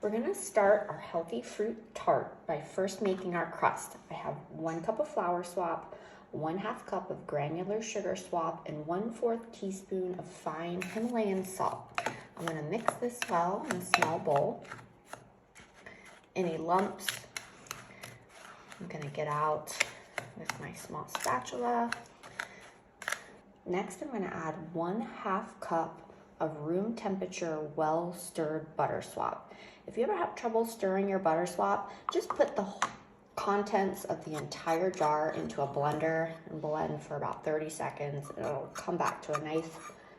We're gonna start our healthy fruit tart by first making our crust. I have 1 cup of flour swap, 1/2 cup of granular sugar swap, and 1/4 teaspoon of fine Himalayan salt. I'm gonna mix this well in a small bowl. Any lumps, I'm gonna get out with my small spatula. Next, I'm gonna add 1/2 cup of room temperature well stirred butter swap. If you ever have trouble stirring your butter swap, just put the contents of the entire jar into a blender and blend for about 30 seconds. It'll come back to a nice,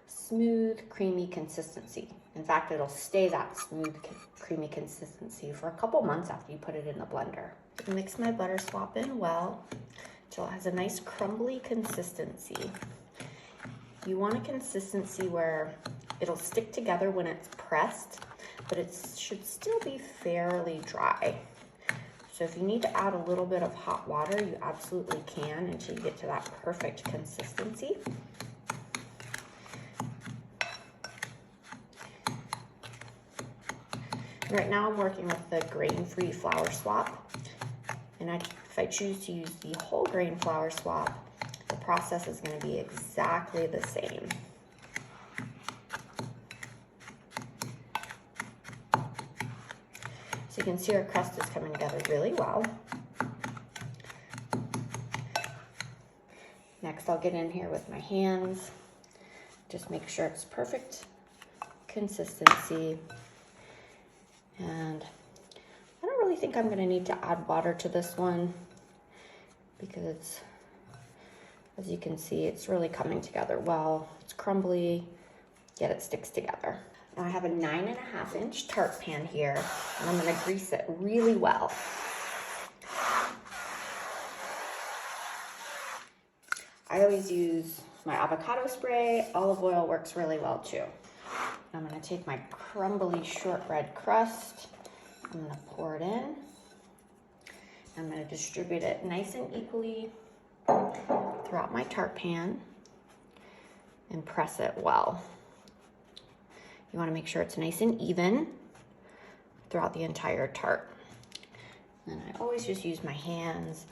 smooth, creamy consistency. In fact, it'll stay that smooth, creamy consistency for a couple months after you put it in the blender. Mix my butter swap in well until it has a nice crumbly consistency. You want a consistency where it'll stick together when it's pressed, but it should still be fairly dry. So if you need to add a little bit of hot water, you absolutely can until you get to that perfect consistency. Right now I'm working with the grain-free flour swap, and if I choose to use the whole grain flour swap, the process is going to be exactly the same. So you can see our crust is coming together really well. Next, I'll get in here with my hands. Just make sure it's perfect consistency. And I don't really think I'm going to need to add water to this one because, as you can see, it's really coming together well. It's crumbly, yet it sticks together. Now I have a 9.5 inch tart pan here, and I'm going to grease it really well. I always use my avocado spray. Olive oil works really well too. I'm going to take my crumbly shortbread crust. I'm going to pour it in. I'm going to distribute it nice and equally throughout my tart pan and press it well. You want to make sure it's nice and even throughout the entire tart. And I always just use my hands,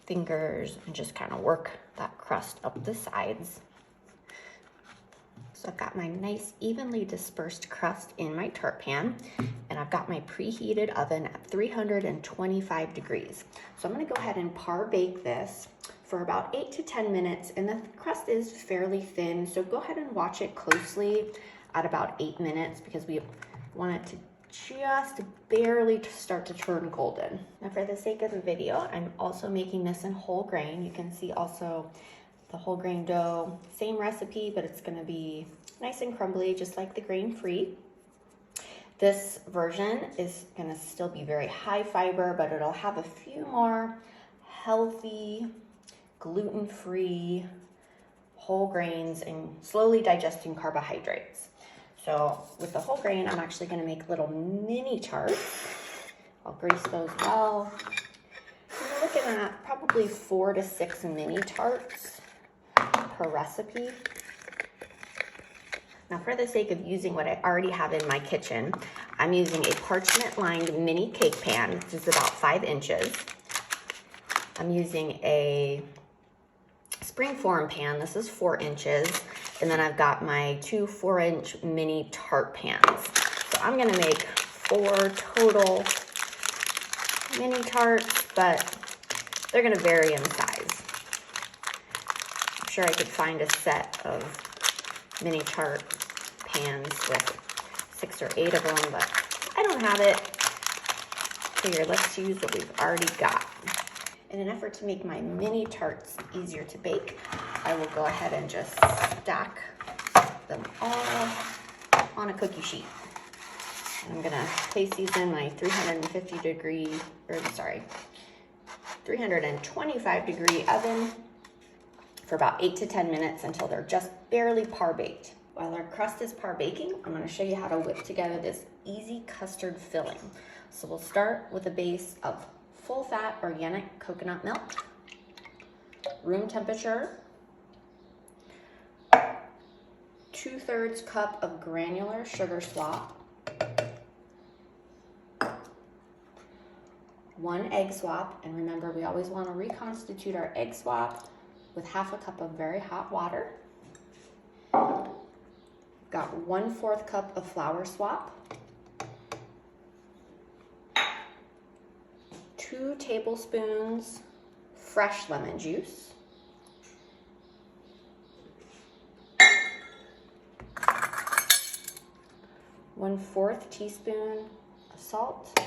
fingers, and just kind of work that crust up the sides. So I've got my nice evenly dispersed crust in my tart pan, and I've got my preheated oven at 325 degrees. So I'm going to go ahead and par bake this for about 8 to 10 minutes, and the crust is fairly thin, so go ahead and watch it closely at about 8 minutes because we want it to just barely start to turn golden. Now for the sake of the video, I'm also making this in whole grain. You can see also the whole grain dough, same recipe, but it's gonna be nice and crumbly, just like the grain-free. This version is gonna still be very high fiber, but it'll have a few more healthy, gluten-free whole grains and slowly digesting carbohydrates. So with the whole grain, I'm actually gonna make little mini tarts. I'll grease those well. We're looking at probably 4 to 6 mini tarts per recipe. Now for the sake of using what I already have in my kitchen, I'm using a parchment lined mini cake pan, which is about 5 inches. I'm using a springform pan, this is 4 inches. And then I've got my 2 4-inch mini tart pans. So I'm gonna make 4 total mini tarts, but they're gonna vary in size. I'm sure I could find a set of mini tart pans with 6 or 8 of them, but I don't have it. Figured let's use what we've already got. In an effort to make my mini tarts easier to bake, I will go ahead and just stack them all on a cookie sheet. And I'm gonna place these in my 325 degree oven for about 8 to 10 minutes until they're just barely par baked. While our crust is par baking, I'm gonna show you how to whip together this easy custard filling. So we'll start with a base of full fat organic coconut milk, room temperature, 2/3 cup of granular sugar swap, 1 egg swap, and remember we always want to reconstitute our egg swap with half a cup of very hot water. Got 1/4 cup of flour swap, 2 tablespoons fresh lemon juice, 1/4 teaspoon of salt,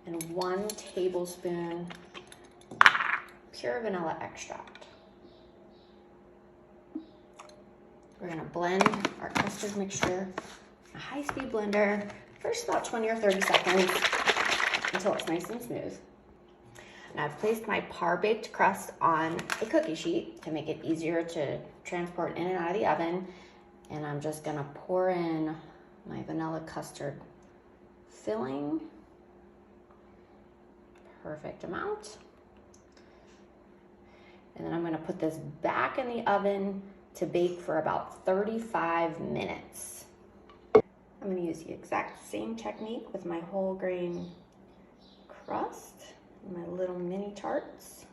and 1 tablespoon pure vanilla extract. We're gonna blend our custard mixture in a high-speed blender for just about 20 or 30 seconds until it's nice and smooth. Now I've placed my par-baked crust on a cookie sheet to make it easier to transport in and out of the oven. And I'm just gonna pour in my vanilla custard filling. Perfect amount. And then I'm gonna put this back in the oven to bake for about 35 minutes. I'm gonna use the exact same technique with my whole grain crust, my little mini tarts.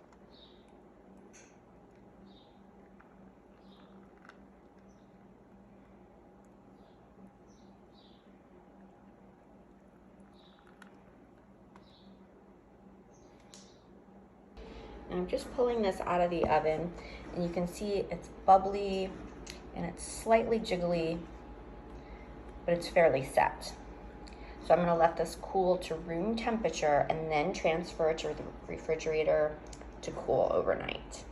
And I'm just pulling this out of the oven, and you can see it's bubbly and it's slightly jiggly, but it's fairly set. So I'm gonna let this cool to room temperature and then transfer it to the refrigerator to cool overnight.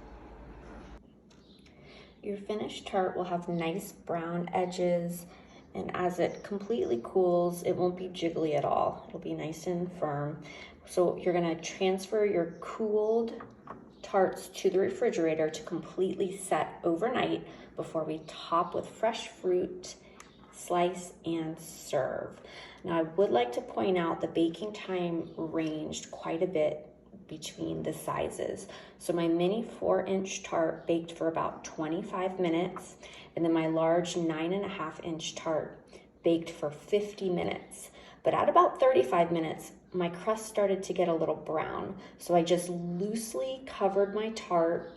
Your finished tart will have nice brown edges, and as it completely cools, it won't be jiggly at all. It'll be nice and firm. So you're gonna transfer your cooled tarts to the refrigerator to completely set overnight before we top with fresh fruit, slice, and serve. Now I would like to point out the baking time ranged quite a bit between the sizes. So my mini 4-inch tart baked for about 25 minutes, and then my large 9.5-inch tart baked for 50 minutes. But at about 35 minutes, my crust started to get a little brown. So I just loosely covered my tart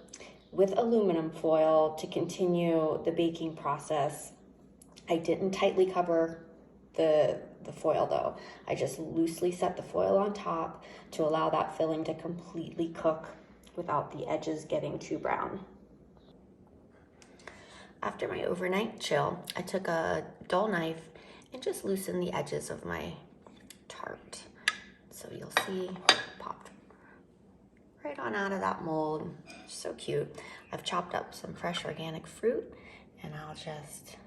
with aluminum foil to continue the baking process. I didn't tightly cover the foil though. I just loosely set the foil on top to allow that filling to completely cook without the edges getting too brown. After my overnight chill, I took a dull knife and just loosened the edges of my tart. So you'll see popped right on out of that mold. So cute. I've chopped up some fresh organic fruit, and I'll just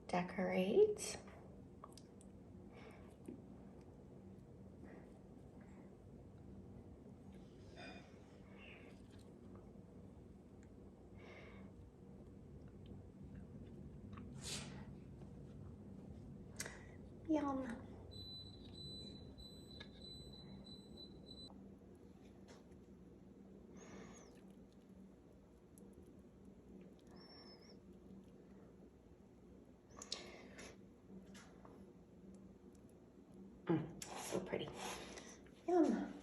decorate. Yum. So pretty. Yum.